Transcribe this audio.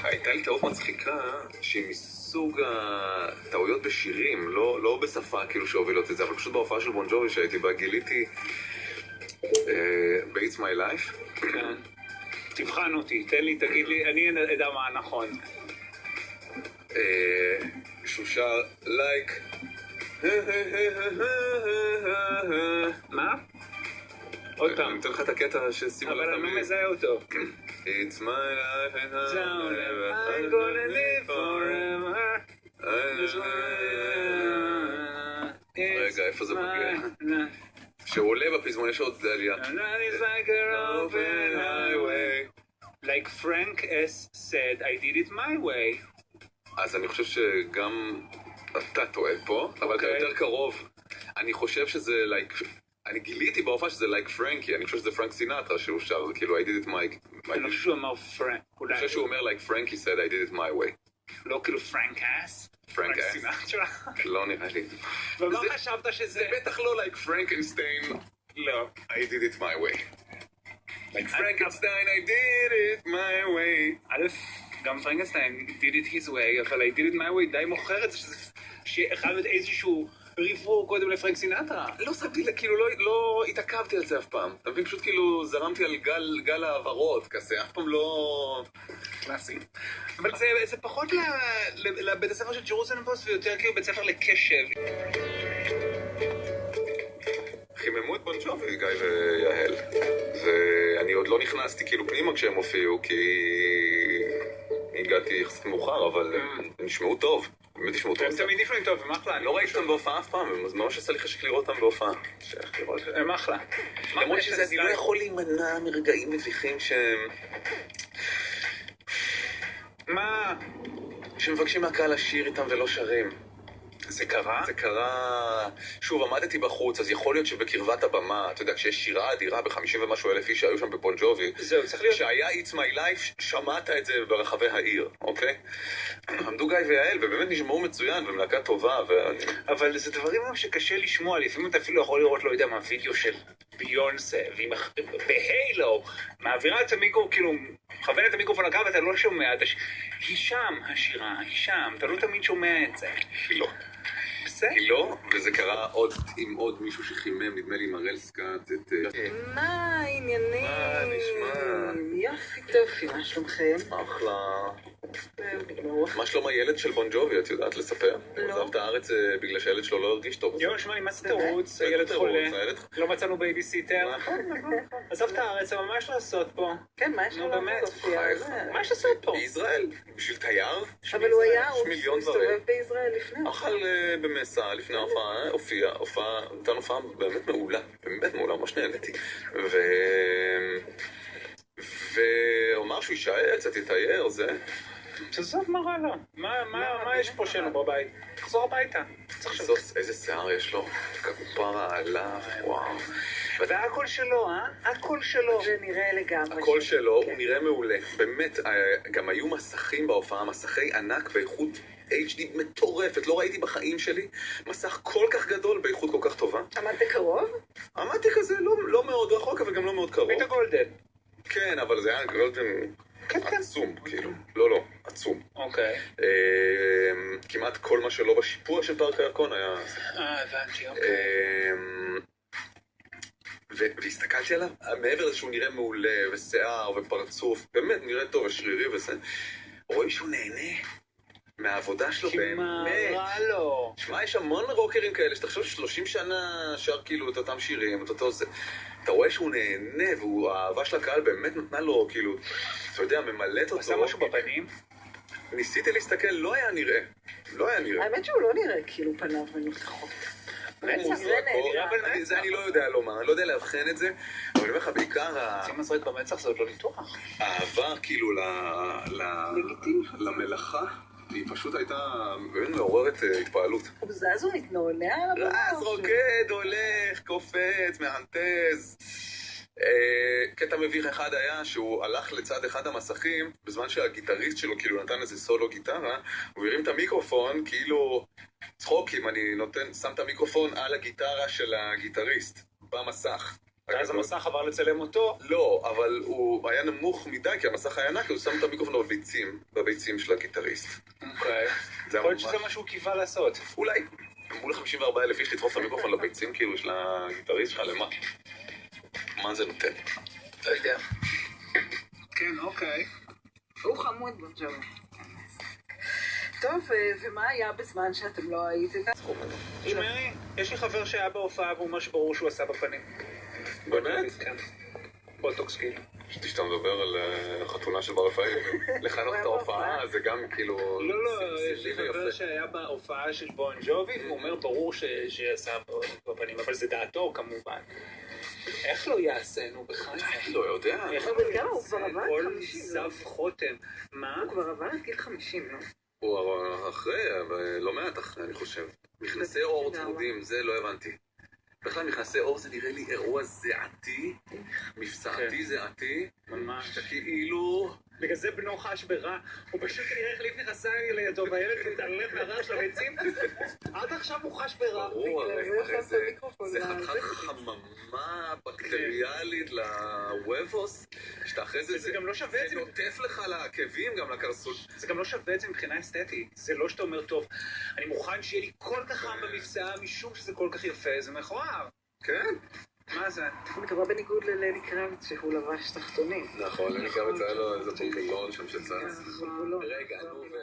הייתה לי טעות מצחיקה שהיא מסוג הטעויות בשירים, לא בשפה כאילו שהובילו את זה, אבל פשוט בהופעה של בון ג'ובי שהייתי בה גיליתי ב-It's My Life. כן. תבחן אותי, תן לי, תגיד לי, אני אדע מה נכון. שהוא שר like מה? עוד פעם. אני אתן לך את הקטע ששימו אבל אני לא מזהה אותו. It's my life and I'm gonna live forever. רגע, איפה זה מגיע? שהוא עולה בפזמון, יש עוד דליה. It's like an open highway. Like Frank S. said, I did it my way. אז אני חושב שגם אתה טועה פה, אבל אתה יותר קרוב. אני חושב שזה like... אני גיליתי בהופעה שזה like פרנקי, אני חושב שזה פרנק סינטרה שהוא שר, זה כאילו I did it my... אני חושב שהוא אמר פרנק. אני חושב שהוא אומר like פרנקי said I did it my way. לא כאילו פרנק אס? פרנק אס? סינטרה? לא נראה לי. ומה חשבת שזה? זה בטח לא like פרנקנשטיין. לא. I did it my way. Like פרנקנשטיין I did it my way. א', גם פרנקנשטיין did it his way, אבל I did it my way די מוכר את זה שאחד איזשהו ריבו קודם לפרנק סינטרה. לא שמתי, כאילו לא התעכבתי על זה אף פעם. אתה מבין, פשוט כאילו זרמתי על גל העברות כזה, אף פעם לא... קלאסי. אבל זה פחות לבית הספר של ג'רוזלם פוסט ויותר כאילו בית ספר לקשב. חיממו את בון ג'ובי, גיא ויהל. ואני עוד לא נכנסתי כאילו פנימה כשהם הופיעו, כי הגעתי יחסית מאוחר, אבל הם נשמעו טוב. באמת נשמעו טוב. הם תמיד נפלאים טוב, הם אחלה. לא ראיתי אותם בהופעה אף פעם, אז ממש עשה לי חשק לראות אותם בהופעה. הם אחלה. למרות שזה, אני לא יכול להימנע מרגעים מביכים שהם... מה? שמבקשים מהקהל לשיר איתם ולא שרים. זה קרה? זה קרה... שוב, עמדתי בחוץ, אז יכול להיות שבקרבת הבמה, אתה יודע, כשיש שירה אדירה ב50 ומשהו אלף איש שהיו שם בבון ג'ובי, זהו, צריך להיות... כשהיה It's My Life, שמעת את זה ברחבי העיר, אוקיי? עמדו גיא ויעל, ובאמת נשמעו מצוין, ומלהקה טובה, אבל זה דברים שקשה לשמוע, לפעמים אתה אפילו יכול לראות, לא יודע מה, וידאו של ביונסה, בהיילו, מעבירה את המיקרו, כאילו, מכוון את המיקרופון לקו, אתה לא שומע, היא שם השירה, היא שם, אתה לא תמיד שומע את זה. היא לא. היא לא, וזה קרה עוד עם עוד מישהו שחימם, נדמה לי עם הראל סקאט, את... מה העניינים? מה נשמע? יופי טופי, מה שלומכם? אחלה. מה שלום הילד של בון ג'ובי, את יודעת לספר? לא. עזב את הארץ בגלל שהילד שלו לא הרגיש טוב. יואו, שמע לי, מה זה תירוץ? הילד חולה. לא מצאנו בייביסיטר. עזב את הארץ, אבל מה יש לעשות פה? כן, מה יש נו, לעשות? באמת. מה יש לעשות פה? בישראל, בשביל תייר. אבל הוא היה, יש הוא מיליון דברים. הסתובב בישראל לפני. אכל במסע לפני ההופעה, נתן הופעה באמת מעולה, באמת מעולה, ממש נהניתי. והוא אמר שהוא יישאר, קצת יתייר, זה... תעזוב מה רע לו. מה יש פה שלו בבית? תחזור הביתה. איזה שיער יש לו, כפרה עליו, וואו. וזה הכל שלו, הכל שלו. זה נראה לגמרי. הכל שלו, הוא נראה מעולה. באמת, גם היו מסכים בהופעה, מסכי ענק באיכות HD מטורפת, לא ראיתי בחיים שלי מסך כל כך גדול באיכות כל כך טובה. עמדת קרוב? עמדתי כזה לא מאוד רחוק, אבל גם לא מאוד קרוב. היית גולדן. כן, אבל זה היה גולדן עצום, כאילו. לא, עצום. אוקיי. כמעט כל מה שלא בשיפוע של פארק הירקון היה... הבנתי, אוקיי. והסתכלתי עליו, מעבר לזה שהוא נראה מעולה, ושיער, ופרצוף, באמת נראה טוב, ושרירי וזה, רואים שהוא נהנה מהעבודה שלו באמת. כי מה רע לו? שמע, יש המון רוקרים כאלה, שתחשוב 30 שנה שר כאילו את אותם שירים, את אותו זה. אתה רואה שהוא נהנה, והאהבה של הקהל באמת נתנה לו, כאילו, אתה יודע, ממלאת אותו. עשה משהו בפנים? ניסיתי להסתכל, לא היה נראה. האמת שהוא לא נראה כאילו פניו מנותחות. זה אני לא יודע לומר, אני לא יודע להבחן את זה, אבל אני אומר לך, בעיקר שים מזרק במצח זה עוד לא ניתוח. האהבה כאילו למלאכה, היא פשוט הייתה באמת מעוררת התפעלות. הוא זז ומתנענע על הבמה. רץ, רוקד, הולך, קופץ, מהנטז. קטע מביך אחד היה שהוא הלך לצד אחד המסכים בזמן שהגיטריסט שלו כאילו נתן איזה סולו גיטרה, הוא הרים את המיקרופון כאילו צחוקים, אני שם את המיקרופון על הגיטרה של הגיטריסט במסך. ואז המסך עבר לצלם אותו. לא, אבל הוא היה נמוך מדי, כי המסך היה ענק, הוא שם את המיקרופון בביצים של הגיטריסט. אוקיי. יכול להיות שזה מה שהוא קיווה לעשות. אולי. אמרו ל-54,000 איש לתפוס את המיקרופון לביצים כאילו של הגיטריסט שלך, למה? מה זה נותן? אתה יודע. כן, אוקיי. הוא חמוד בג'ובי. טוב, ומה היה בזמן שאתם לא הייתם? שמעי, יש לי חבר שהיה בהופעה והוא ממש ברור שהוא עשה בפנים. באמת? כן. בוטוקס כאילו. חשבתי שאתה מדבר על חתונה של בר רפאלי. לחנוך את ההופעה זה גם כאילו... לא, יש לי חבר שהיה בהופעה של בון ג'ובי והוא אומר ברור שעשה בפנים, אבל זה דעתו כמובן. איך לא יעשינו בחיים? לא יודע. אבל גם הוא כבר עבר את 50, כל זב חותם. מה? הוא כבר עבר את גיל 50, לא? הוא אחרי, אבל לא מעט אחרי, אני חושב. מכנסי אור צמודים, זה לא הבנתי. בכלל מכנסי אור זה נראה לי אירוע זעתי, מבצעתי זעתי. ממש. שאתה כאילו... בגלל זה בנו חש ברע, הוא פשוט כנראה החליף נכנסיים לידו והילד מתעלף מהרעש של הביצים. עד עכשיו הוא חש ברע. ברור, בגלל זה זה חתיכת חממה בקטריאלית לוובוס, שאתה אחרי זה, זה גם לא שווה את זה זה. נוטף לך לעקבים, גם לקרסול. זה גם לא שווה את זה מבחינה אסתטית. זה לא שאתה אומר, טוב, אני מוכן שיהיה לי כל כך חם במבצע, משום שזה כל כך יפה, זה מכוער. כן. מה זה? אני מקווה בניגוד ללני קרביץ שהוא לבש תחתונים. נכון, אני גם יצא לו איזה פונקלון שם שצץ. כן, אבל הוא לא. רגע, נו ו...